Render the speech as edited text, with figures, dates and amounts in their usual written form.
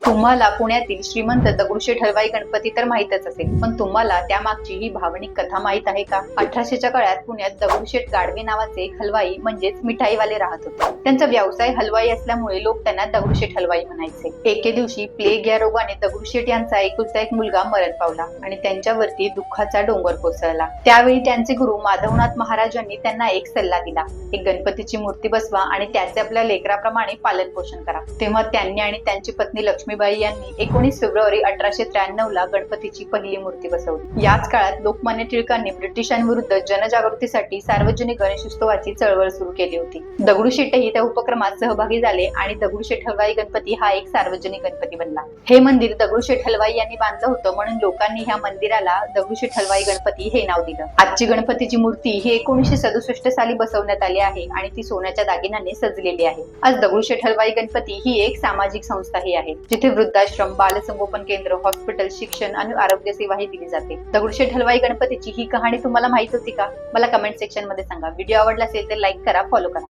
तुम्हाला पुण्यातील श्रीमंत दगडूशेठ हलवाई गणपती तर माहीतच असेल, पण तुम्हाला त्यामागची ही भावनिक कथा माहीत आहे का? 1800च्या काळात पुण्यात दगडूशेठ गाडवे नावाचे एक हलवाई म्हणजेच मिठाईवाले राहत होते. त्यांचा व्यवसाय हलवाई असल्यामुळे लोक त्यांना दगडूशेठ हलवाई म्हणायचे. एके दिवशी प्लेग या रोगाने दगडूशेठ यांचा एकुलता एक मुलगा मरण पावला आणि त्यांच्यावरती दुःखाचा डोंगर कोसळला. त्यावेळी त्यांचे गुरु माधवनाथ महाराजांनी त्यांना एक सल्ला दिला, एक गणपतीची मूर्ती बसवा आणि त्याचे आपल्या लेकराप्रमाणे पालन पोषण करा. तेव्हा त्यांनी आणि त्यांची पत्नी लक्ष्मीबाई यांनी 19 फेब्रुवारी 1893 ला गणपतीची पहिली मूर्ती बसवली. याच काळात लोकमान्य टिळकांनी ब्रिटिशांविरुद्ध जनजागृतीसाठी सार्वजनिक गणेशोत्सवाची चळवळ सुरू केली होती. दगडूशेठही त्या उपक्रमात सहभागी झाले आणि दगडूशेठ हलवाई गणपती हा एक सार्वजनिक गणपती बनला. हे मंदिर दगडूशेठ हलवाई यांनी बांधलं होतं, म्हणून लोकांनी ह्या मंदिराला दगडूशेठ हलवाई गणपती हे नाव दिलं. आजची गणपतीची मूर्ती ही 1967 साली बसवण्यात आली आहे आणि ती सोन्याच्या दागिन्याने सजलेली आहे. आज दगडूशेठ हलवाई गणपती ही एक सामाजिक संस्थाही आहे, जिथे वृद्धाश्रम, बालसंगोपन केंद्र, हॉस्पिटल, शिक्षण आणि आरोग्य सेवाही दिली जाते. दगडूशेठ हलवाई गणपतीची ही कहाणी तुम्हाला माहित होती का? मला कमेंट सेक्शन मध्ये सांगा. व्हिडिओ आवडला असेल तर लाईक करा, फॉलो करा.